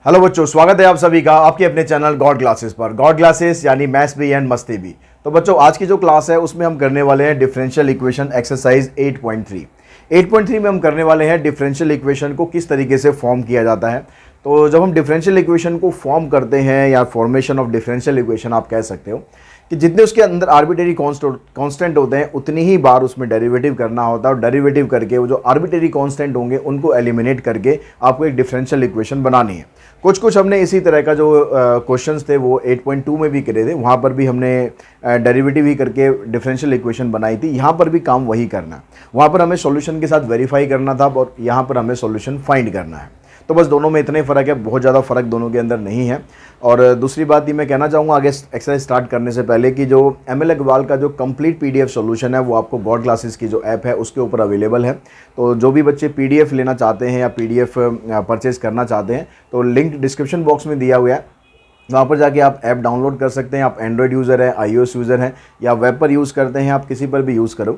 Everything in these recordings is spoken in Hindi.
हेलो बच्चों, स्वागत है आप सभी का आपके अपने चैनल गॉड क्लासेस पर। गॉड क्लासेस यानी मैथ्स भी एंड मस्ती भी। तो बच्चों, आज की जो क्लास है उसमें हम करने वाले हैं डिफरेंशियल इक्वेशन एक्सरसाइज 8.3। 8.3 में हम करने वाले हैं डिफरेंशियल इक्वेशन को किस तरीके से फॉर्म किया जाता है। तो जब हम डिफरेंशियल इक्वेशन को फॉर्म करते हैं या फॉर्मेशन ऑफ डिफरेंशियल इक्वेशन आप कह सकते हो कि जितने उसके अंदर आर्बिटरी कांस्टेंट होते हैं उतनी ही बार उसमें डेरिवेटिव करना होता है, और डेरिवेटिव करके वो जो आर्बिटरी कांस्टेंट होंगे उनको एलिमिनेट करके आपको एक डिफरेंशियल इक्वेशन बनानी है। कुछ हमने इसी तरह का जो क्वेश्चंस थे वो 8.2 में भी करे थे, वहाँ पर भी हमने डेरिवेटिव ही करके डिफरेंशियल इक्वेशन बनाई थी। यहाँ पर भी काम वही करना है, वहाँ पर हमें सॉल्यूशन के साथ वेरीफाई करना था और यहाँ पर हमें सॉल्यूशन फाइंड करना है। तो बस दोनों में इतना ही फ़र्क है, बहुत ज़्यादा फ़र्क दोनों के अंदर नहीं है। और दूसरी बात ये मैं कहना चाहूँगा आगे एक्सरसाइज स्टार्ट करने से पहले कि जो ML अग्रवाल का जो कंप्लीट PDF सॉल्यूशन है वो आपको गॉड क्लासेस की जो ऐप है उसके ऊपर अवेलेबल है। तो जो भी बच्चे PDF लेना चाहते हैं या PDF परचेज करना चाहते हैं तो लिंक डिस्क्रिप्शन बॉक्स में दिया हुआ है, वहाँ पर जाके आप ऐप डाउनलोड कर सकते हैं। आप एंड्रॉयड यूज़र हैं, iOS यूज़र हैं या वेब पर यूज़ करते हैं, आप किसी पर भी यूज़ करो।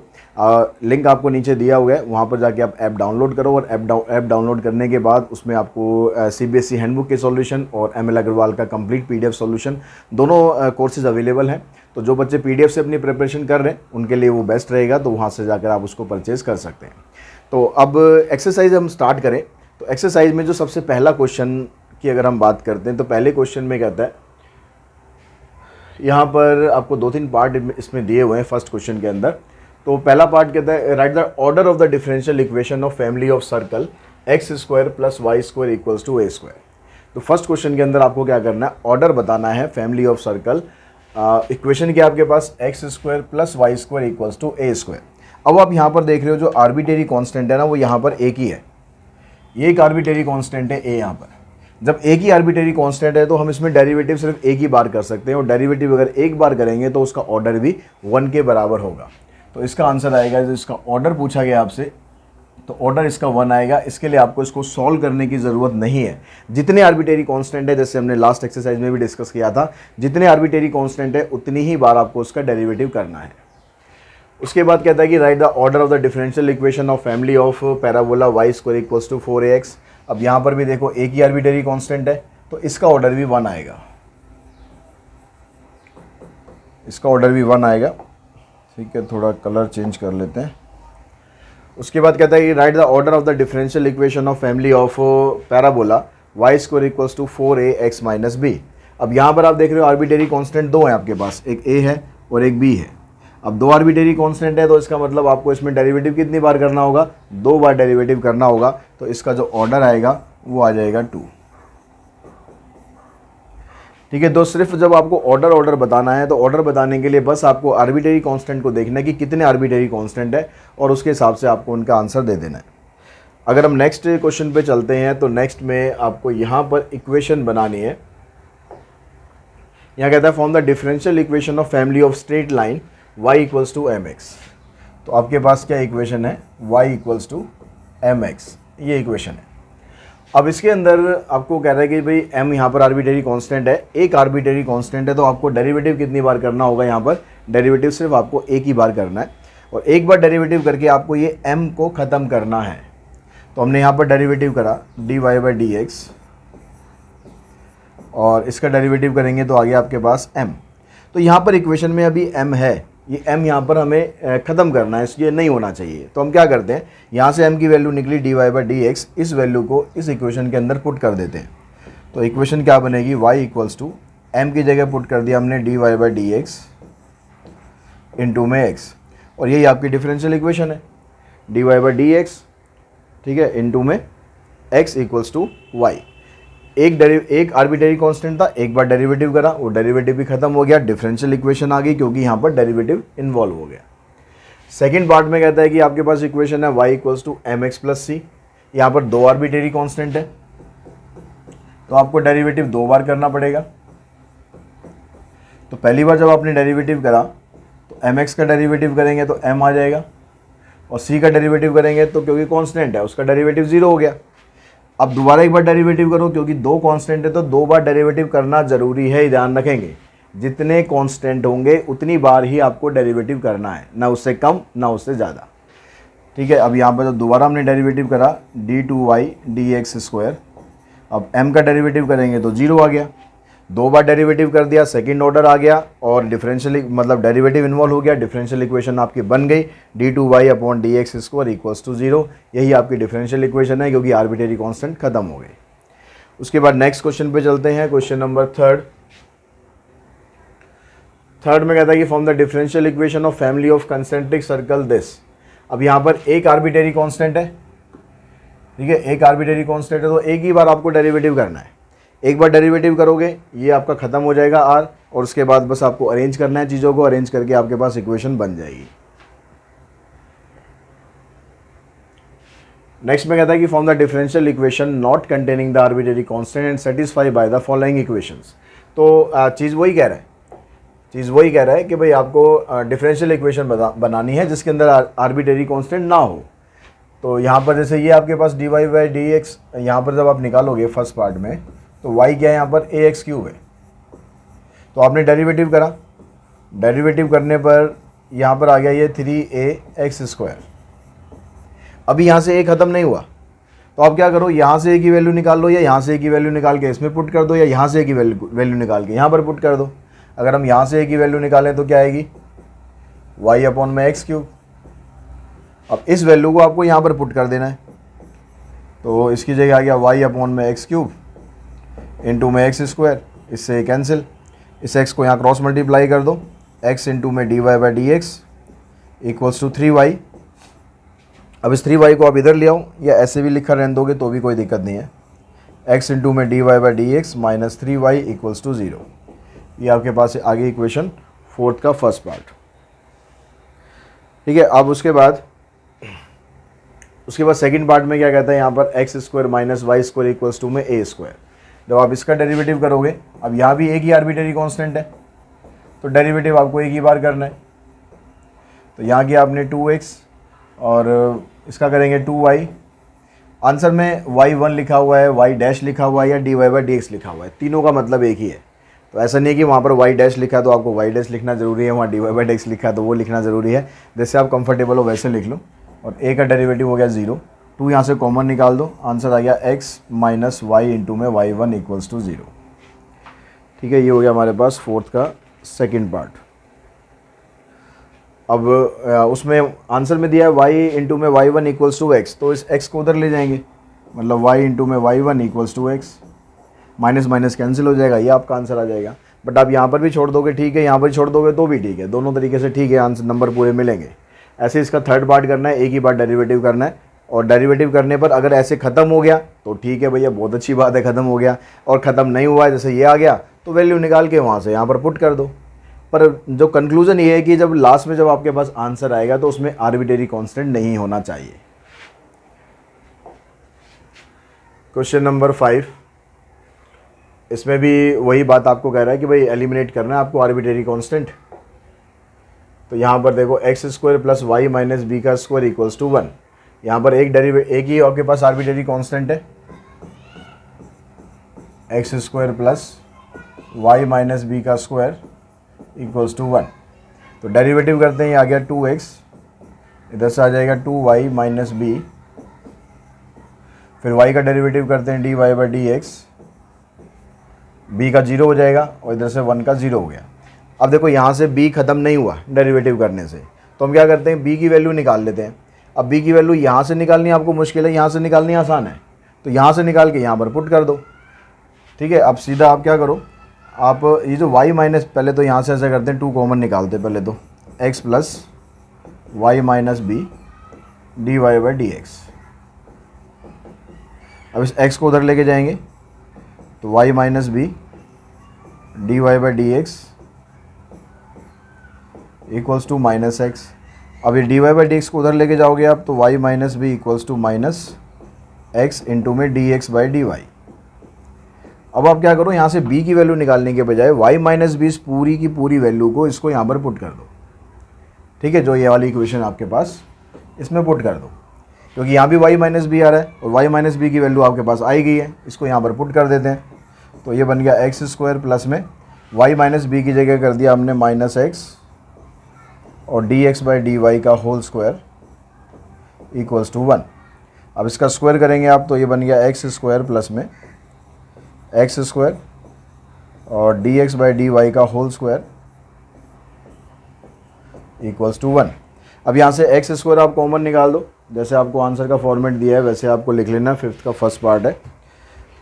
लिंक आपको नीचे दिया हुआ है, वहाँ पर जाके आप ऐप डाउनलोड करो और ऐप डाउनलोड करने के बाद उसमें आपको CBSE हैंडबुक के सॉल्यूशन और ML अग्रवाल का कंप्लीट PDF सॉल्यूशन दोनों कोर्सेज अवेलेबल हैं। तो जो बच्चे PDF से अपनी प्रिपरेशन कर रहे हैं उनके लिए वो बेस्ट रहेगा, तो वहाँ से जाकर आप उसको परचेज़ कर सकते हैं। तो अब एक्सरसाइज हम स्टार्ट करें। तो एक्सरसाइज में जो सबसे पहला क्वेश्चन की अगर हम बात करते हैं तो पहले क्वेश्चन में कहता है, यहाँ पर आपको 2-3 पार्ट इसमें दिए हुए हैं फर्स्ट क्वेश्चन के अंदर। तो पहला पार्ट कहता है write the order of the differential equation of family of circle x square plus y square equals to a square. तो फर्स्ट क्वेश्चन के अंदर आपको क्या करना है, ऑर्डर बताना है फैमिली ऑफ सर्कल। इक्वेशन क्या आपके पास x square plus y square equals to a square. अब आप यहाँ पर देख रहे हो जो आर्बिटरी कॉन्स्टेंट है ना वो यहाँ पर एक ही है, ये एक आर्बिटरी कॉन्स्टेंट है a। यहाँ पर जब एक ही आर्बिटरी कांस्टेंट है तो हम इसमें डेरिवेटिव सिर्फ एक ही बार कर सकते हैं, और डेरिवेटिव अगर एक बार करेंगे तो उसका ऑर्डर भी 1 के बराबर होगा। तो इसका आंसर आएगा, जो इसका ऑर्डर पूछा गया आपसे तो ऑर्डर इसका 1 आएगा। इसके लिए आपको इसको सॉल्व करने की ज़रूरत नहीं है। जितने आर्बिटरी कांस्टेंट है, जैसे हमने लास्ट एक्सरसाइज में भी डिस्कस किया था, जितने आर्बिटरी कांस्टेंट है उतनी ही बार आपको उसका डेरिवेटिव करना है। उसके बाद कहता है कि write the order of the differential equation of family of parabola y square equals to 4ax। अब यहाँ पर भी देखो एक ही आर्बिटरी कांस्टेंट है तो इसका ऑर्डर भी 1 आएगा, इसका ऑर्डर भी 1 आएगा। ठीक है, थोड़ा कलर चेंज कर लेते हैं। उसके बाद कहता है कि write the order of the differential equation of family of parabola y square equals to 4ax minus b. अब यहाँ पर आप देख रहे हो आर्बिटरी कांस्टेंट दो हैं आपके पास, एक a है और एक b है। अब दो आर्बिटरी कांस्टेंट है तो इसका मतलब आपको इसमें डेरिवेटिव कितनी बार करना होगा, 2 बार डेरिवेटिव करना होगा। तो इसका जो ऑर्डर आएगा वो आ जाएगा 2। ठीक है, तो सिर्फ जब आपको ऑर्डर बताना है तो ऑर्डर बताने के लिए बस आपको आर्बिटरी कांस्टेंट को देखना है कि कितने आर्बिटरी कांस्टेंट है और उसके हिसाब से आपको उनका आंसर दे देना है। अगर हम नेक्स्ट क्वेश्चन पे चलते हैं तो नेक्स्ट में आपको यहाँ पर इक्वेशन बनानी है। यहाँ कहता है form the differential equation of family of straight line y equals to mx। तो आपके पास क्या इक्वेशन है, y इक्वल्स टू mx, ये इक्वेशन है। अब इसके अंदर आपको कह रहा है कि भाई m यहाँ पर आर्बिटरी कांस्टेंट है, एक आर्बिटरी कांस्टेंट है, तो आपको डेरिवेटिव कितनी बार करना होगा, यहाँ पर डेरिवेटिव सिर्फ आपको एक ही बार करना है। और एक बार डेरिवेटिव करके आपको ये m को ख़त्म करना है। तो हमने यहाँ पर डेरिवेटिव करा dy/dx और इसका डेरिवेटिव करेंगे तो आ गया आपके पास m। तो यहाँ पर इक्वेशन में अभी m है, ये m यहाँ पर हमें ख़त्म करना है, इसलिए नहीं होना चाहिए। तो हम क्या करते हैं, यहाँ से m की वैल्यू निकली dy/dx, इस वैल्यू को इस इक्वेशन के अंदर पुट कर देते हैं। तो इक्वेशन क्या बनेगी, y इक्वल्स टू m की जगह पुट कर दिया हमने dy/dx इंटू में x, और यही आपकी डिफरेंशियल इक्वेशन है dy/dx, ठीक है, इंटू में x इक्वल्स टू y। एक आर्बिटरी कांस्टेंट था, एक बार डेरिवेटिव करा, वो डेरिवेटिव भी खत्म हो गया, डिफरेंशियल इक्वेशन आ गई क्योंकि यहाँ पर डेरिवेटिव इन्वॉल्व हो गया। सेकंड पार्ट में कहता है कि आपके पास इक्वेशन है y equals to mx plus C. यहाँ पर दो आर्बिटरी कांस्टेंट है तो आपको डेरिवेटिव 2 बार करना पड़ेगा। तो पहली बार जब आपने डेरिवेटिव करा तो mx का डेरिवेटिव करेंगे तो m आ जाएगा, और c का डेरिवेटिव करेंगे तो क्योंकि कांस्टेंट है उसका डेरिवेटिव 0 हो गया। अब दोबारा एक बार डेरिवेटिव करो, क्योंकि 2 कांस्टेंट है तो 2 बार डेरिवेटिव करना जरूरी है, ध्यान रखेंगे। जितने कांस्टेंट होंगे उतनी बार ही आपको डेरिवेटिव करना है, ना उससे कम ना उससे ज़्यादा। ठीक है, अब यहाँ पर जब दोबारा हमने डेरिवेटिव करा d2y dx स्क्वायर अब m का डेरिवेटिव करेंगे तो 0 आ गया, 2 बार डेरिवेटिव कर दिया, सेकंड ऑर्डर आ गया और डिफरेंशियल मतलब डेरिवेटिव इन्वॉल्व हो गया, डिफरेंशियल इक्वेशन आपकी बन गई d2y/dx² इक्वल्स टू 0। यही आपकी डिफरेंशियल इक्वेशन है क्योंकि आर्बिट्रेरी कांस्टेंट खत्म हो गई। उसके बाद नेक्स्ट क्वेश्चन पे चलते हैं, क्वेश्चन नंबर थर्ड में कहता है कि form the differential equation of family of concentric circle this. अब यहाँ पर एक आर्बिट्रेरी कांस्टेंट है, ठीक है, एक आर्बिट्रेरी कांस्टेंट है तो एक ही बार आपको डेरिवेटिव करना है। एक बार डेरिवेटिव करोगे ये आपका खत्म हो जाएगा r, और उसके बाद बस आपको अरेंज करना है, चीज़ों को अरेंज करके आपके पास इक्वेशन बन जाएगी। नेक्स्ट में कहता है कि form the differential equation not containing the arbitrary constant and satisfy by the following equations. तो चीज़ वही कह रहा है कि भाई आपको डिफरेंशियल इक्वेशन बनानी है जिसके अंदर आर्बिट्रेरी कांस्टेंट ना हो। तो यहाँ पर जैसे ये आपके पास dy/dx, यहाँ पर जब आप निकालोगे फर्स्ट पार्ट में तो y क्या है, यहाँ पर ax³ है। तो आपने डेरिवेटिव करा, डेरिवेटिव करने पर यहाँ पर आ गया ये 3ax²। अभी यहाँ से a ख़त्म नहीं हुआ तो आप क्या करो, यहाँ से a की वैल्यू निकाल लो या यहाँ से a की वैल्यू निकाल के इसमें पुट कर दो, या यहाँ से a की वैल्यू निकाल के यहाँ पर पुट कर दो। अगर हम यहाँ से a की वैल्यू निकालें तो क्या आएगी, y/x³। अब इस वैल्यू को आपको यहाँ पर पुट कर देना है, तो इसकी जगह आ गया y/x³ इंटू में x², इससे कैंसिल, इस x को यहाँ क्रॉस मल्टीप्लाई कर दो, x इंटू में dy/dx इक्वल्स टू 3y। अब इस 3y को आप इधर ले आओ या ऐसे भी लिखा रहने दोगे तो भी कोई दिक्कत नहीं है, x इंटू में dy/dx minus 3y equals to 0। ये आपके पास आगे इक्वेशन फोर्थ का फर्स्ट पार्ट, ठीक है। अब उसके बाद सेकंड पार्ट में क्या कहता है, यहाँ पर x² minus y² equals to में a²। जब आप इसका डेरिवेटिव करोगे, अब यहाँ भी एक ही आर्बिट्रेरी कांस्टेंट है तो डेरिवेटिव आपको एक ही बार करना है। तो यहाँ किया आपने 2x और इसका करेंगे 2y। आंसर में y1 लिखा हुआ है, y' लिखा हुआ है या dy/dx लिखा हुआ है, तीनों का मतलब एक ही है। तो ऐसा नहीं है कि वहाँ पर y' लिखा है तो आपको y' लिखना ज़रूरी है, वहाँ dy/dx लिखा है तो वो लिखना ज़रूरी है। जैसे आप कंफर्टेबल हो वैसे लिख लो। और a का डेरिवेटिव हो गया 0, 2 यहाँ से कॉमन निकाल दो, आंसर आ गया x माइनस y इंटू में y1 इक्वल्स टू 0। ठीक है, ये हो गया हमारे पास फोर्थ का सेकंड पार्ट। अब उसमें आंसर में दिया है y इंटू में y1 इक्वल्स टू x, तो इस x को उधर ले जाएंगे, मतलब y इंटू में y1 equals to x, minus minus cancel हो जाएगा, ये आपका आंसर आ जाएगा। बट आप यहाँ पर भी छोड़ दोगे ठीक है, यहाँ पर छोड़ दोगे तो भी ठीक है, दोनों तरीके से ठीक है, आंसर नंबर पूरे मिलेंगे। ऐसे इसका थर्ड पार्ट करना है, एक ही बार डेरिवेटिव करना है, और डेरिवेटिव करने पर अगर ऐसे ख़त्म हो गया तो ठीक है भैया, बहुत अच्छी बात है, ख़त्म हो गया। और ख़त्म नहीं हुआ है, जैसे ये आ गया तो वैल्यू निकाल के वहाँ से यहाँ पर पुट कर दो। पर जो कंक्लूजन ये है कि जब लास्ट में जब आपके पास आंसर आएगा तो उसमें आर्बिट्रेरी कांस्टेंट नहीं होना चाहिए। क्वेश्चन नंबर 5, इसमें भी वही बात आपको कह रहा है कि भाई एलिमिनेट करना है आपको आर्बिट्रेरी कांस्टेंट। तो यहाँ पर देखो x² plus y minus b का स्क्वायर इक्वल्स टू 1। यहाँ पर एक ही आपके पास आर्बिट्रेरी कांस्टेंट है, x² plus y minus b का स्क्वायर इक्वल्स टू 1। तो डेरिवेटिव करते हैं, ये आ गया 2x, इधर से आ जाएगा 2y माइनस बी, फिर y का डेरिवेटिव करते हैं dy/dx, b का 0 हो जाएगा और इधर से 1 का 0 हो गया। अब देखो यहाँ से b ख़त्म नहीं हुआ डेरिवेटिव करने से, तो हम क्या करते हैं, b की वैल्यू निकाल लेते हैं। अब b की वैल्यू यहाँ से निकालनी आपको मुश्किल है, यहाँ से निकालनी आसान है, तो यहाँ से निकाल के यहाँ पर पुट कर दो। ठीक है, अब सीधा आप क्या करो, आप ये जो y माइनस, पहले तो यहाँ से ऐसा करते हैं 2 कॉमन निकालते हैं पहले तो, x plus y minus b dy/dx। अब इस x को उधर लेके जाएंगे तो y minus b dy/dx equals to minus x. अब ये dy/dx को उधर लेके जाओगे आप तो y minus b equals to minus x into में dx/dy। अब आप क्या करो, यहाँ से b की वैल्यू निकालने के बजाय y माइनस बी पूरी की पूरी वैल्यू को इसको यहाँ पर पुट कर दो। ठीक है, जो ये वाली इक्वेशन आपके पास, इसमें पुट कर दो, क्योंकि यहाँ भी y माइनस बी आ रहा है और y माइनस बी की वैल्यू आपके पास आई गई है, इसको यहाँ पर पुट कर देते हैं। तो ये बन गया x² प्लस में y माइनस बी की जगह कर दिया हमने माइनस एक्स और dx/dy का होल स्क्वायर इक्वल्स टू 1। अब इसका स्क्वायर करेंगे आप तो ये बन गया x² प्लस में एक्स स्क्वायर और d x by d y का होल स्क्वायर इक्वल्स टू 1। अब यहाँ से एक्स स्क्वायर आप कॉमन निकाल दो, जैसे आपको आंसर का फॉर्मेट दिया है वैसे आपको लिख लेना। फिफ्थ का फर्स्ट पार्ट है,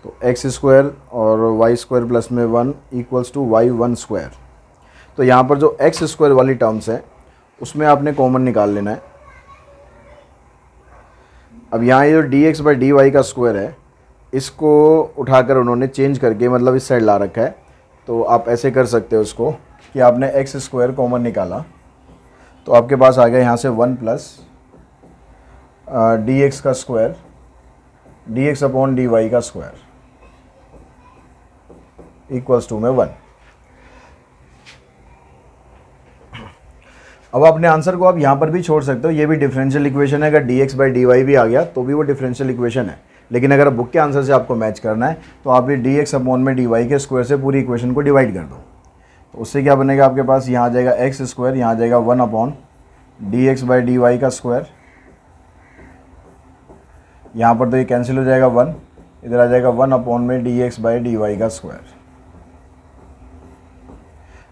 तो एक्स स्क्वायर और वाई स्क्वायर प्लस में 1 इक्वल्स टू वाई 1 स्क्वायर। तो यहाँ पर जो एक्स स्क्वायर वाली टर्म्स है उसमें आपने कॉमन निकाल लेना है। अब यहाँ ये जो d x by d y का स्क्वायर है इसको उठाकर उन्होंने चेंज करके मतलब इस साइड ला रखा है, तो आप ऐसे कर सकते हो उसको कि आपने एक्स स्क्वायर कॉमन निकाला तो आपके पास आ गया यहाँ से 1 प्लस डी एक्स का square d x upon d y का स्क्वायर इक्वल्स टू में 1। अब अपने आंसर को आप यहाँ पर भी छोड़ सकते हो, ये भी डिफरेंशियल इक्वेशन है। अगर d x by d y भी आ गया तो भी वो डिफरेंशियल इक्वेशन है, लेकिन अगर बुक के आंसर से आपको मैच करना है तो आप ये डी एक्स अपॉन में डी वाई के स्क्वायर से पूरी इक्वेशन को डिवाइड कर दो। तो उससे क्या बनेगा, आपके पास यहाँ आ जाएगा एक्स स्क्वायर, यहाँ आ जाएगा 1 upon d x by d y का स्क्वायर। यहाँ पर तो ये कैंसिल हो जाएगा 1, इधर आ जाएगा 1 अपॉन में d x by d y का स्क्वायर।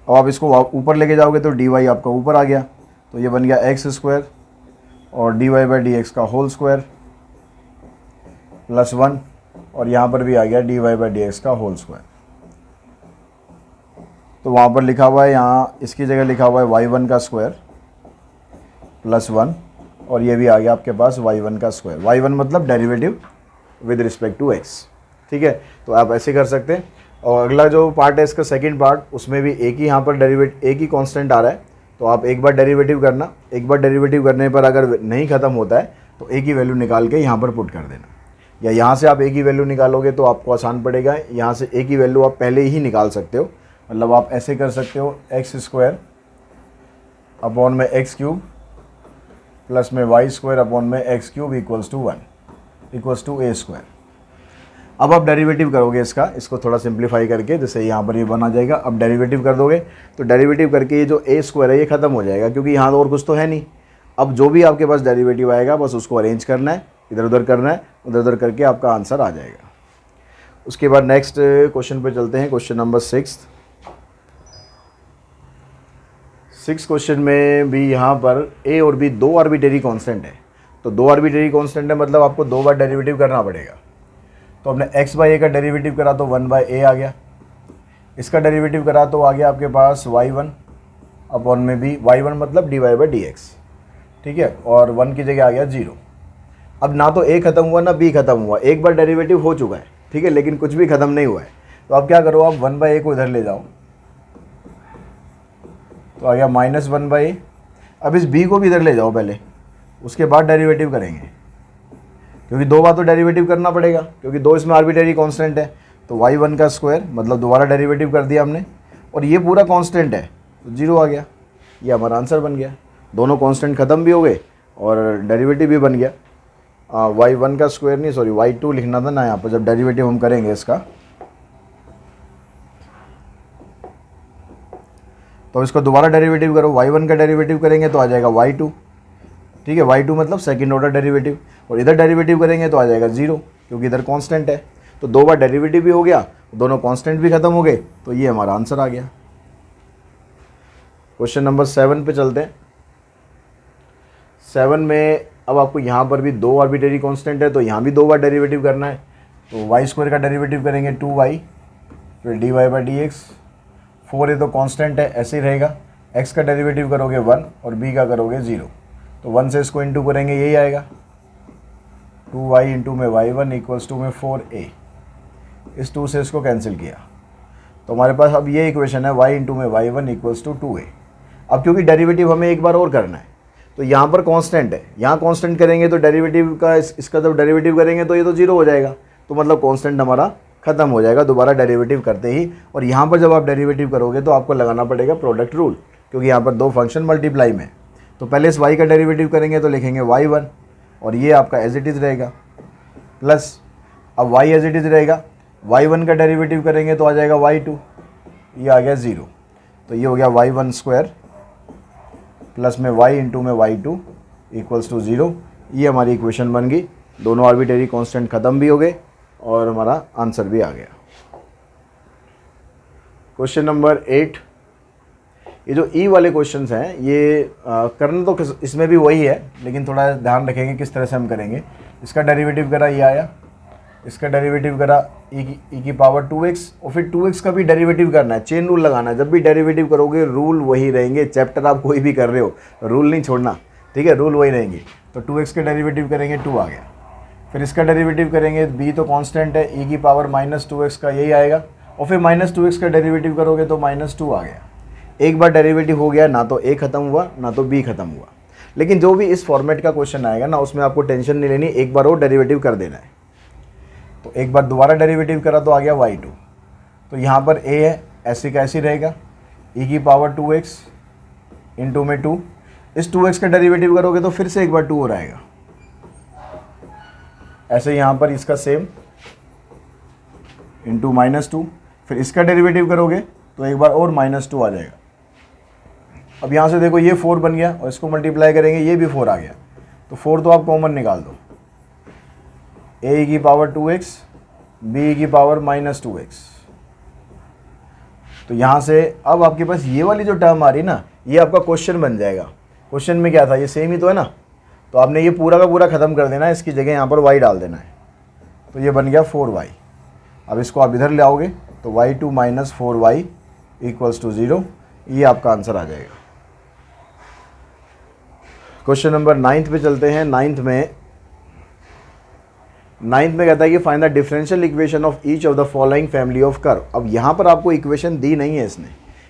अब आप इसको ऊपर लेके जाओगे तो डी वाई आपका ऊपर आ गया, तो ये बन गया एक्स स्क्वायर और d y by d x का होल स्क्वायर प्लस 1, और यहाँ पर भी आ गया d y by d x का होल स्क्वायर। तो वहाँ पर लिखा हुआ है, यहाँ इसकी जगह लिखा हुआ है y1 का स्क्वायर प्लस 1, और ये भी आ गया आपके पास y1 का स्क्वायर। y1 मतलब derivative with respect to x, ठीक है। तो आप ऐसे कर सकते हैं। और अगला जो पार्ट है इसका सेकंड पार्ट, उसमें भी एक ही यहाँ पर एक ही कांस्टेंट आ रहा है, तो आप एक बार डेरिवेटिव करना। एक बार डेरिवेटिव करने पर अगर नहीं ख़त्म होता है तो एक ही वैल्यू निकाल के यहाँ पर पुट कर देना, या यहाँ से आप एक ही वैल्यू निकालोगे तो आपको आसान पड़ेगा। यहाँ से एक ही वैल्यू आप पहले ही निकाल सकते हो, मतलब आप ऐसे कर सकते हो एक्स स्क्वायर अपॉन में एक्स क्यूब प्लस में वाई स्क्वायर अपॉन में x cube equals to 1 equals to a square. अब आप डेरिवेटिव करोगे इसको थोड़ा सिंप्लीफाई करके, जैसे यहाँ पर ये बना जाएगा। अब डेरिवेटिव कर दोगे तो डेरिवेटिव करके ये जो ए स्क्वायर है ये ख़त्म हो जाएगा, क्योंकि यहाँ और कुछ तो है नहीं। अब जो भी आपके पास डेरिवेटिव आएगा बस उसको अरेंज करना है, इधर उधर करना है, उधर उधर करके आपका आंसर आ जाएगा। उसके बाद नेक्स्ट क्वेश्चन पे चलते हैं, क्वेश्चन नंबर 6 क्वेश्चन में भी यहाँ पर ए और बी दो आर्बिट्रेरी कांस्टेंट है। तो दो आर्बिट्रेरी कांस्टेंट है मतलब आपको दो बार डेरिवेटिव करना पड़ेगा। तो हमने x बाई ए का डेरिवेटिव करा तो 1 बाई ए आ गया, इसका डेरिवेटिव करा तो आ गया आपके पास y1 अपॉन में बी, y1 मतलब d y by d x, ठीक है, और 1 की जगह आ गया 0। अब ना तो a ख़त्म हुआ ना b ख़त्म हुआ, एक बार डेरिवेटिव हो चुका है, ठीक है, लेकिन कुछ भी ख़त्म नहीं हुआ है। तो आप क्या करो, आप 1 बाई ए को इधर ले जाओ, तो आ गया -1 बाई ए। अब इस b को भी इधर ले जाओ पहले, उसके बाद डेरिवेटिव करेंगे, क्योंकि दो बार तो डेरिवेटिव करना पड़ेगा, क्योंकि दो इसमें आर्बिट्रेरी कांस्टेंट है। तो y1 का स्क्वायर मतलब दोबारा डेरिवेटिव कर दिया हमने, और ये पूरा कांस्टेंट है तो 0 आ गया, ये हमारा आंसर बन गया। दोनों कांस्टेंट ख़त्म भी हो गए और डेरिवेटिव भी बन गया। y1 का स्क्वायर नहीं, सॉरी y2 लिखना था ना यहाँ पर, जब डेरिवेटिव हम करेंगे इसका। तो इसको दोबारा डेरिवेटिव करो, y1 का डेरिवेटिव करेंगे तो आ जाएगा y2, ठीक है, y2 मतलब सेकंड ऑर्डर डेरिवेटिव, और इधर डेरिवेटिव करेंगे तो आ जाएगा 0, क्योंकि इधर कांस्टेंट है। तो दो बार डेरिवेटिव भी हो गया, दोनों कांस्टेंट भी खत्म हो गए, तो ये हमारा आंसर आ गया। क्वेश्चन नंबर 7 पे चलते हैं। 7 में अब आपको यहाँ पर भी दो आर्बिट्रेरी कांस्टेंट है, तो यहाँ भी दो बार डेरिवेटिव करना है। तो वाई स्क्वायर का डेरिवेटिव करेंगे 2y, फिर d y by d x, 4 ये तो कांस्टेंट है ऐसे ही रहेगा। x का डेरिवेटिव करोगे 1 और b का करोगे 0, तो 1 से इसको इंटू करेंगे यही आएगा, 2y इंटू में y1 इक्वल्स टू में 4a। इस 2 से इसको कैंसिल किया तो हमारे पास अब ये इक्वेशन है y इंटू में y1 इक्वल्स टू 2a। अब क्योंकि डेरिवेटिव हमें एक बार और करना है, तो यहाँ पर कांस्टेंट है, यहाँ कांस्टेंट करेंगे तो डेरिवेटिव का इसका जब डेरिवेटिव करेंगे तो ये तो 0 हो जाएगा, तो मतलब कांस्टेंट हमारा ख़त्म हो जाएगा दोबारा डेरिवेटिव करते ही। और यहाँ पर जब आप डेरिवेटिव करोगे तो आपको लगाना पड़ेगा प्रोडक्ट रूल, क्योंकि यहाँ पर दो फंक्शन मल्टीप्लाई में। तो पहले इस y का डेरिवेटिव करेंगे तो लिखेंगे y1, और ये आपका एज इट इज़ रहेगा, प्लस अब y एज इट इज़ रहेगा, y1 का डेरिवेटिव करेंगे तो आ जाएगा y2, ये आ गया 0, तो ये हो गया y1 स्क्वायर प्लस में y इंटू में y2 इक्वल्स टू 0। ये हमारी इक्वेशन बन गई, दोनों आर्बिट्रेरी कांस्टेंट ख़त्म भी हो गए और हमारा आंसर भी आ गया। क्वेश्चन नंबर 8, ये जो ई वाले क्वेश्चंस हैं ये करना तो इसमें भी वही है, लेकिन थोड़ा ध्यान रखेंगे किस तरह से हम करेंगे। इसका डेरिवेटिव करा ये आया, इसका डेरिवेटिव करा ई की पावर 2x, और फिर 2x का भी डेरिवेटिव करना है। चेन रूल लगाना है, जब भी डेरिवेटिव करोगे रूल वही रहेंगे। चैप्टर आप कोई भी कर रहे हो, रूल नहीं छोड़ना, ठीक है, रूल वही रहेंगे। तो 2x के डेरिवेटिव करेंगे 2 आ गया, फिर इसका डेरिवेटिव करेंगे, b तो कांस्टेंट है, e की पावर -2x का यही आएगा, और फिर -2x का डेरिवेटिव करोगे तो -2 आ गया। एक बार डेरिवेटिव हो गया, ना तो a खत्म हुआ ना तो b खत्म हुआ। लेकिन जो भी इस फॉर्मेट का क्वेश्चन आएगा ना, उसमें आपको टेंशन नहीं लेनी, एक बार और डेरिवेटिव कर देना है। तो एक बार दोबारा डेरिवेटिव करा तो आ गया y2, तो यहाँ पर a है, ऐसे का ऐसे रहेगा, e की पावर 2x इंटू में 2, इस 2x का डेरिवेटिव करोगे तो फिर से एक बार 2 और आएगा। ऐसे यहाँ पर इसका सेम इंटू -2, फिर इसका डेरिवेटिव करोगे तो एक बार और -2 आ जाएगा। अब यहाँ से देखो ये 4 बन गया, और इसको मल्टीप्लाई करेंगे ये भी 4 आ गया, तो 4 तो आप कॉमन निकाल दो, a की पावर 2x, b की पावर -2x। तो यहाँ से अब आपके पास ये वाली जो टर्म आ रही ना, ये आपका क्वेश्चन बन जाएगा। क्वेश्चन में क्या था, ये सेम ही तो है ना, तो आपने ये पूरा का पूरा ख़त्म कर देना है, इसकी जगह यहाँ पर y डाल देना है, तो ये बन गया 4y। अब इसको आप इधर ले आओगे तो y2 - 4y = 0, ये आपका आंसर आ जाएगा। क्वेश्चन नंबर 9 पे चलते हैं। 9th में कहता है कि find the differential equation of each of the following family of curve. अब यहाँ पर आपको इक्वेशन दी नहीं है इसने,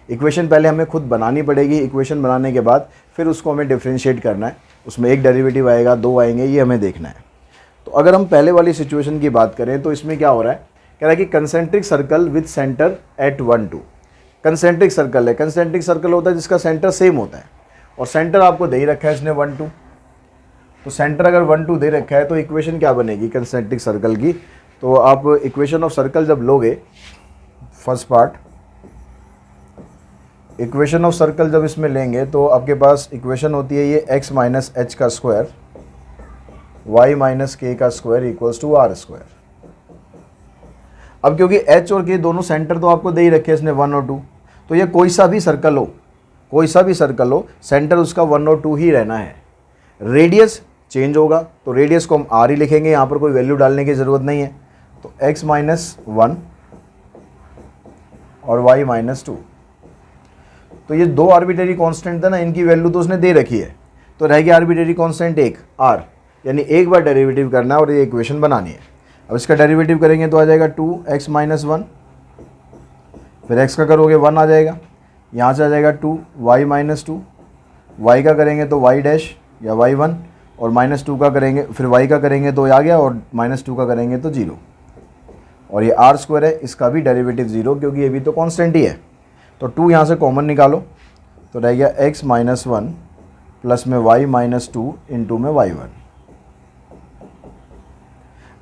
इक्वेशन पहले हमें खुद बनानी पड़ेगी। इक्वेशन बनाने के बाद फिर उसको हमें डिफरेंशिएट करना है, उसमें एक डेरिवेटिव आएगा, 2 आएंगे, ये हमें देखना है। तो अगर हम पहले वाली सिचुएशन की बात करें तो इसमें क्या हो रहा है, कह रहा है कि concentric circle with centre at 1 2। Concentric circle है, कंसेंट्रिक सर्कल होता है जिसका सेंटर सेम होता है, और सेंटर आपको दे ही रखा है इसने 1 2। तो सेंटर अगर 1 2 दे रखा है तो इक्वेशन क्या बनेगी कंसेंट्रिक सर्कल की। तो आप इक्वेशन ऑफ सर्कल जब लोगे, first part, equation of circle जब इसमें लेंगे तो आपके पास इक्वेशन होती है ये x - h का स्क्वायर y - k का स्क्वायर = r²। अब क्योंकि h और k दोनों सेंटर तो आपको दे ही रखे इसने 1 और 2, तो ये कोई सा भी सर्कल हो, कोई सा भी सर्कल हो, सेंटर उसका 1 और 2 ही रहना है। रेडियस चेंज होगा तो रेडियस को हम r ही लिखेंगे, यहाँ पर कोई वैल्यू डालने की ज़रूरत नहीं है। तो x - 1 और y - 2, तो ये 2 आर्बिट्रेरी कांस्टेंट था ना, इनकी वैल्यू तो उसने दे रखी है, तो रह गया आर्बिट्रेरी कांस्टेंट एक r, यानी एक बार डेरिवेटिव करना है और ये इक्वेशन बनानी है। अब इसका डेरिवेटिव करेंगे तो आ जाएगा 2x - 1, फिर x का करोगे 1 आ जाएगा, यहाँ से आ जाएगा 2y - 2, y का करेंगे तो y डैश या y1, और -2 का करेंगे, फिर y का करेंगे तो आ गया, और -2 का करेंगे तो 0, और ये r² है, इसका भी डेरिवेटिव 0 क्योंकि ये भी तो कांस्टेंट ही है। तो 2 यहाँ से कॉमन निकालो तो रह गया x - 1 प्लस में y - 2 इंटू में y1।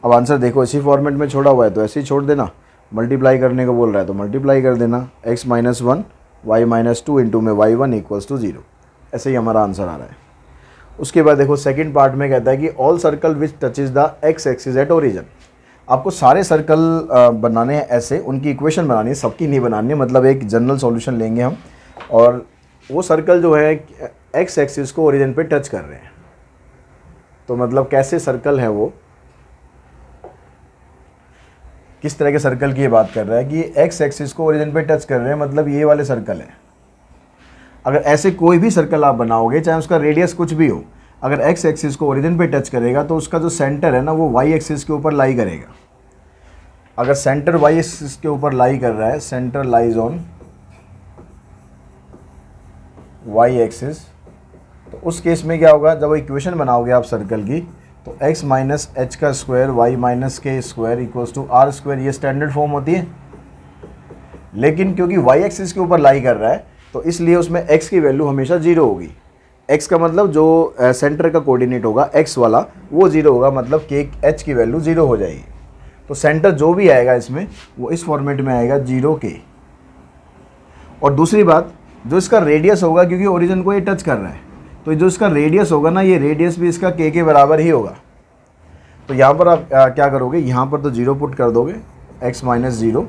अब आंसर देखो इसी फॉर्मेट में छोड़ा हुआ है तो ऐसे ही छोड़ देना, मल्टीप्लाई करने को बोल रहा है तो मल्टीप्लाई कर देना, x - 1 y - 2 इंटू में y1 = 0। ऐसे ही हमारा आंसर आ रहा है। उसके बाद देखो सेकंड पार्ट में कहता है कि all circle which touches the x axis at origin. आपको सारे सर्कल बनाने हैं, ऐसे उनकी इक्वेशन बनानी है, सबकी नहीं बनानी है, मतलब एक जनरल सॉल्यूशन लेंगे हम, और वो सर्कल जो है x एक्सिस को ओरिजिन पे टच कर रहे हैं। तो मतलब कैसे सर्कल है वो, किस तरह के सर्कल की ये बात कर रहा है कि x एक्सिस को ओरिजिन पे टच कर रहे हैं, मतलब ये वाले सर्कल है। अगर ऐसे कोई भी सर्कल आप बनाओगे, चाहे उसका रेडियस कुछ भी हो, अगर x एक्सिस को ओरिजिन पे टच करेगा तो उसका जो सेंटर है ना वो y एक्सिस के ऊपर लाई करेगा। अगर सेंटर y एक्सिस के ऊपर लाई कर रहा है, centre lies on y axis, तो उस केस में क्या होगा, जब इक्वेशन बनाओगे आप सर्कल की तो x - h का square y - k square = r², ये स्टैंडर्ड फॉर्म होती है। लेकिन क्योंकि y एक्सिस के ऊपर लाई कर रहा है तो इसलिए उसमें x की वैल्यू हमेशा 0 होगी। x का मतलब जो सेंटर का कोऑर्डिनेट होगा x वाला वो 0 होगा, मतलब k h की वैल्यू 0 हो जाएगी। तो सेंटर जो भी आएगा इसमें वो इस फॉर्मेट में आएगा 0k। और दूसरी बात, जो इसका रेडियस होगा, क्योंकि ओरिजिन को ये टच कर रहा है, तो जो इसका रेडियस होगा ना, ये रेडियस भी इसका k के बराबर ही होगा। तो यहाँ पर आप क्या करोगे, यहाँ पर तो 0 पुट कर दोगे, x - 0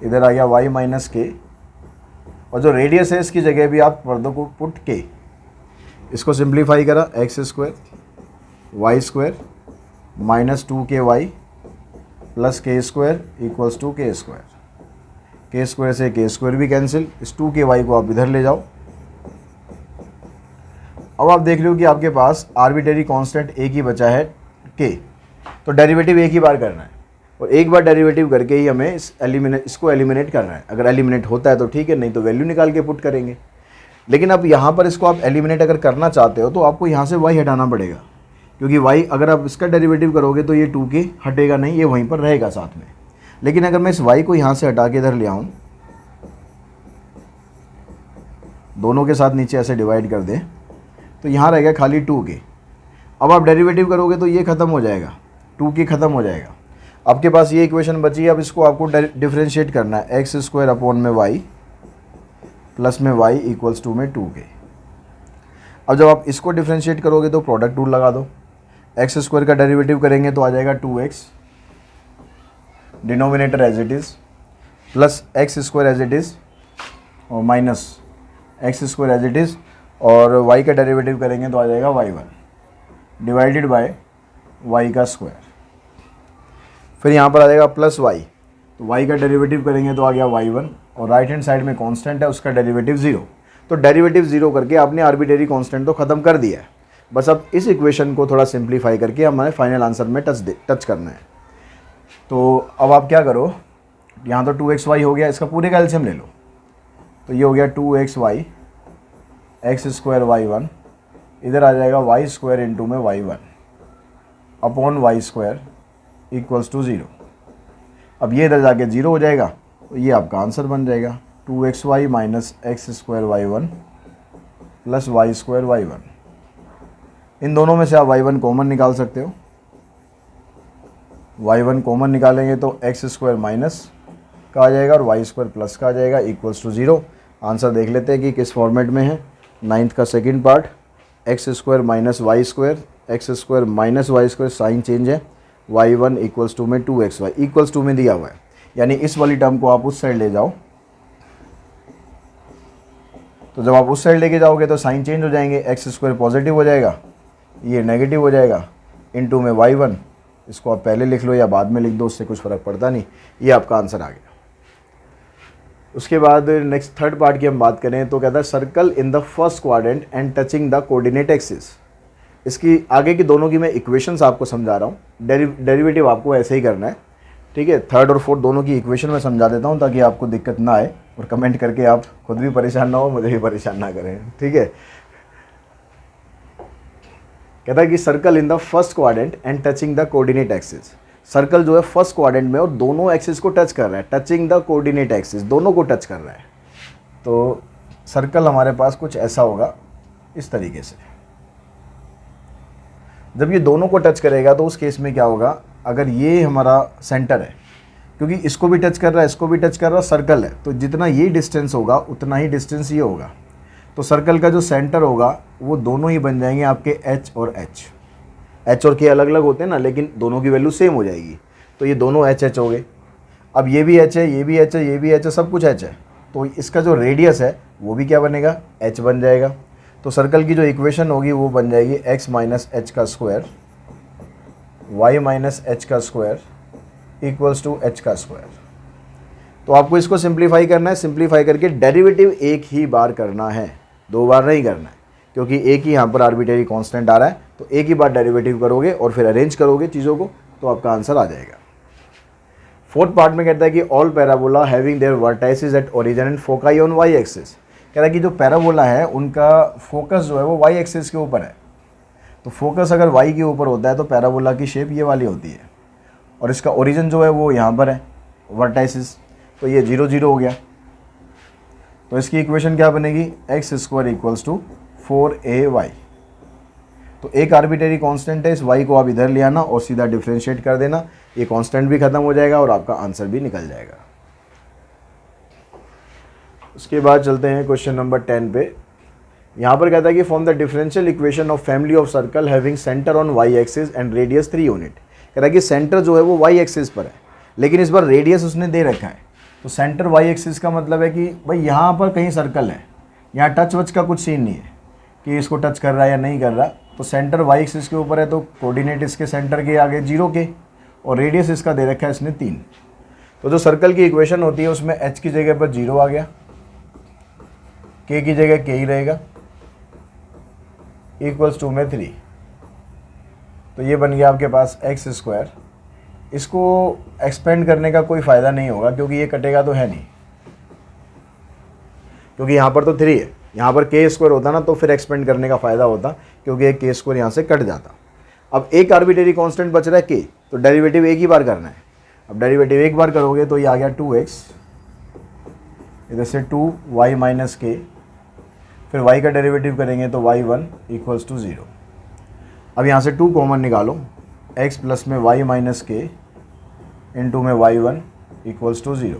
इधर आ गया y माइनस के, और जो रेडियस है इसकी जगह भी आप कर दो को पुट k। इसको सिंप्लीफाई करा, x square y square minus 2ky plus k square equals to k square. K square से के स्क्वायर भी कैंसिल, इस 2ky को आप इधर ले जाओ। अब आप देख रहे हो कि आपके पास आर्बिट्रेरी कांस्टेंट एक ही बचा है k, तो डेरिवेटिव एक ही बार करना है, और एक बार डेरिवेटिव करके ही हमें इसको एलिमिनेट करना है। अगर एलिमिनेट होता है तो ठीक है, नहीं तो वैल्यू निकाल के पुट करेंगे। लेकिन अब यहाँ पर इसको आप एलिमिनेट अगर करना चाहते हो तो आपको यहाँ से y हटाना पड़ेगा, क्योंकि y अगर आप इसका डेरिवेटिव करोगे तो ये 2k हटेगा नहीं, ये वहीं पर रहेगा साथ में। लेकिन अगर मैं इस y को यहाँ से हटा के इधर ले आऊँ, दोनों के साथ नीचे ऐसे डिवाइड कर दें, तो यहाँ रहेगा खाली 2k। अब आप डेरिवेटिव करोगे तो ये ख़त्म हो जाएगा, 2k ख़त्म हो जाएगा। आपके पास ये इक्वेशन बची है। अब इसको आपको डिफरेंशिएट करना है, एक्स स्क्वायर अपॉन में y प्लस में y इक्वल्स टू में 2k। अब जब आप इसको डिफरेंशिएट करोगे तो प्रोडक्ट रूल लगा दो, एक्स स्क्वायर का डेरिवेटिव करेंगे तो आ जाएगा 2x, denominator as it is, plus x square as it is और minus X square as it is, और y का डेरिवेटिव करेंगे तो आ जाएगा y1 डिवाइडेड बाय y का स्क्वायर। फिर यहाँ पर आ जाएगा प्लस y, तो y का डेरिवेटिव करेंगे तो आ गया y1, और राइट हैंड साइड में कांस्टेंट है उसका डेरिवेटिव 0। तो डेरिवेटिव 0 करके आपने आर्बिट्रेरी कांस्टेंट तो ख़त्म कर दिया है। बस अब इस इक्वेशन को थोड़ा सिंप्लीफाई करके हमारे फाइनल आंसर में टच करना है। तो अब आप क्या करो, यहाँ तो 2xy हो गया, इसका पूरे का एलसीएम ले लो, तो ये हो गया 2xy एक्स स्क्वायर y1, इधर आ जाएगा y स्क्वायर इंटू में y1 upon y square equals to 0। अब ये इधर जाके 0 हो जाएगा, तो ये आपका आंसर बन जाएगा 2xy minus X square y1 plus y square y1। इन दोनों में से आप y1 कॉमन निकाल सकते हो, y1 कॉमन निकालेंगे तो एक्स स्क्वायर माइनस का आ जाएगा और y स्क्वायर प्लस का आ जाएगा इक्वल्स टू 0। आंसर देख लेते हैं कि किस फॉर्मेट में है। 9th का second part, x square minus y square, x square minus y square, sign change है, y1 इक्वल्स टू में 2xy इक्वल्स टू में दिया हुआ है, यानी इस वाली टर्म को आप उस साइड ले जाओ। तो जब आप उस साइड लेके जाओगे तो साइन चेंज हो जाएंगे, एक्स स्क्वायर पॉजिटिव हो जाएगा, ये नेगेटिव हो जाएगा, इनटू में y1। इसको आप पहले लिख लो या बाद में लिख दो, उससे कुछ फ़र्क पड़ता नहीं। ये आपका आंसर आ गया। उसके बाद नेक्स्ट थर्ड पार्ट की हम बात करें तो कहता है circle in the first quadrant and touching the coordinate axis. इसकी आगे की दोनों की मैं इक्वेशंस आपको समझा रहा हूँ, डेरिवेटिव आपको ऐसे ही करना है, ठीक है। थर्ड और फोर्थ दोनों की इक्वेशन मैं समझा देता हूँ ताकि आपको दिक्कत ना आए और कमेंट करके आप खुद भी परेशान ना हो, मुझे भी परेशान ना करें, ठीक है। कहता है कि circle in the first quadrant and touching the coordinate axis. Circle जो है फर्स्ट क्वाड्रेंट में और दोनों एक्सिस को टच कर रहा है, टचिंग द कोऑर्डिनेट एक्सिस, दोनों को टच कर रहा है। तो सर्कल हमारे पास कुछ ऐसा होगा इस तरीके से। जब ये दोनों को टच करेगा तो उस केस में क्या होगा, अगर ये हमारा सेंटर है, क्योंकि इसको भी टच कर रहा है, इसको भी टच कर रहा है, सर्कल है, तो जितना ये डिस्टेंस होगा उतना ही डिस्टेंस ये होगा। तो सर्कल का जो सेंटर होगा वो दोनों ही बन जाएंगे आपके एच और एच। एच और के अलग अलग होते हैं ना, लेकिन दोनों की वैल्यू सेम हो जाएगी, तो ये दोनों एच एच हो गए। अब ये भी एच है, ये भी एच है, ये भी एच है, सब कुछ एच है, तो इसका जो रेडियस है वो भी क्या बनेगा, एच बन जाएगा। तो सर्कल की जो इक्वेशन होगी वो बन जाएगी एक्स माइनस एच का स्क्वायर वाई माइनस एच का स्क्वायर इक्वल्स टू एच का स्क्वायर। तो आपको इसको सिंप्लीफाई करना है, सिंप्लीफाई करके डेरिवेटिव एक ही बार करना है, दो बार नहीं करना है, क्योंकि एक ही यहाँ पर आर्बिट्रेरी कांस्टेंट आ रहा है। तो एक ही बार डेरिवेटिव करोगे और फिर अरेंज करोगे चीज़ों को तो आपका आंसर आ जाएगा। फोर्थ पार्ट में कहता है कि all parabola having their vertices at origin and foci on y axis. कह रहा है कि जो पैराबोला है उनका फोकस जो है वो वाई एक्सिस के ऊपर है। तो फोकस अगर वाई के ऊपर होता है तो पैराबोला की शेप ये वाली होती है, और इसका ओरिजिन जो है वो यहाँ पर है वर्टाइसिस, तो ये 0 0 हो गया। तो इसकी इक्वेशन क्या बनेगी, x square equals to 4ay। तो एक आर्बिट्रेरी कांस्टेंट है, इस y को आप इधर ले आना और सीधा डिफरेंशिएट कर देना, ये कांस्टेंट भी खत्म हो जाएगा और आपका आंसर भी निकल जाएगा। उसके बाद चलते हैं क्वेश्चन नंबर 10 पे। यहाँ पर कहता है कि form the differential equation of family of circle having centre on y axis and radius 3 unit. कह रहा है कि सेंटर जो है वो y एक्सिस पर है, लेकिन इस बार रेडियस उसने दे रखा है, तो सेंटर वाई एक्सिस का मतलब है कि भाई यहाँ पर कहीं सर्कल है, यहाँ टच वच का कुछ सीन नहीं है कि इसको टच कर रहा है या नहीं कर रहा। तो सेंटर वाई एक्सिस के ऊपर है तो कोऑर्डिनेट इसके सेंटर के आगे 0 के, और रेडियस इसका दे रखा है इसने 3। तो जो सर्कल की इक्वेशन होती है उसमें h की जगह पर 0 आ गया, k की जगह k ही रहेगा, इक्वल्स टू में 3। तो ये बन गया आपके पास एक्स स्क्वायर। इसको एक्सपेंड करने का कोई फ़ायदा नहीं होगा क्योंकि ये कटेगा तो है नहीं, क्योंकि यहाँ पर तो 3 है, यहाँ पर के स्क्वायर होता ना तो फिर एक्सपेंड करने का फ़ायदा होता, क्योंकि एक के स्क्वायर यहाँ से कट जाता। अब एक आर्बिट्रेरी कांस्टेंट बच रहा है के, तो डेरिवेटिव एक ही बार करना है। अब डेरिवेटिव एक बार करोगे तो ये आ गया 2x, इधर से 2y माइनस के, फिर y का डेरिवेटिव करेंगे तो y1 इक्वल्स टू 0। अब यहाँ से 2 कॉमन निकालो, x प्लस में y माइनस के इंटू में y1 इक्वल्स टू 0।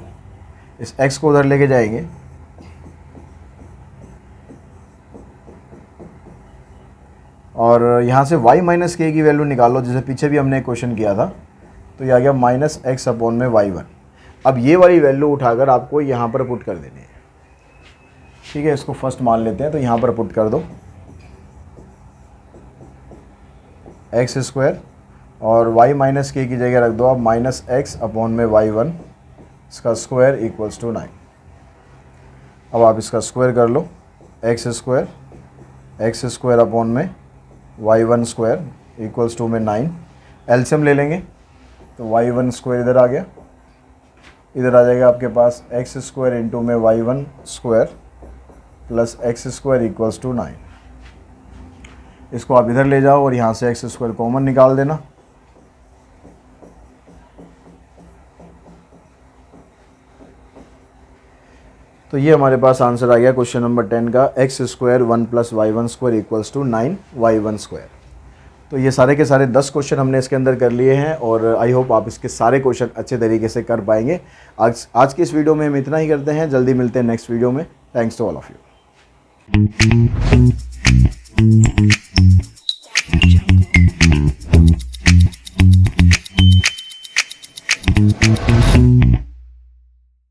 इस x को उधर लेके जाएंगे, और यहाँ से y माइनस के की वैल्यू निकालो, जैसे पीछे भी हमने क्वेश्चन किया था। तो ये आ गया माइनस एक्स अपॉन में y1। अब ये वाली वैल्यू उठाकर आपको यहाँ पर पुट कर देनी है, ठीक है। इसको फर्स्ट मान लेते हैं, तो यहाँ पर पुट कर दो एक्स स्क्वायर, और y माइनस के की जगह रख दो आप माइनस एक्स अपॉन में y1, इसका स्क्वायर इक्वल्स टू 9। अब आप इसका स्क्वायर कर लो, एक्स स्क्वायर अपॉन में y1 स्क्वायर इक्वल्स टू में 9। एलसीएम ले लेंगे तो y1 स्क्वायर इधर आ गया, इधर आ जाएगा आपके पास एक्स स्क्वायर इंटू में y1 square plus x square equals to 9। इसको आप इधर ले जाओ और यहाँ से एक्स स्क्वायर कॉमन निकाल देना। तो ये हमारे पास आंसर आ गया क्वेश्चन नंबर 10 का, x square 1 plus y1 square equals to 9y1 square. तो ये सारे के सारे 10 क्वेश्चन हमने इसके अंदर कर लिए हैं, और आई होप आप इसके सारे क्वेश्चन अच्छे तरीके से कर पाएंगे। आज की इस वीडियो में हम इतना ही करते हैं, जल्दी मिलते हैं नेक्स्ट वीडियो में। Thanks to all of you.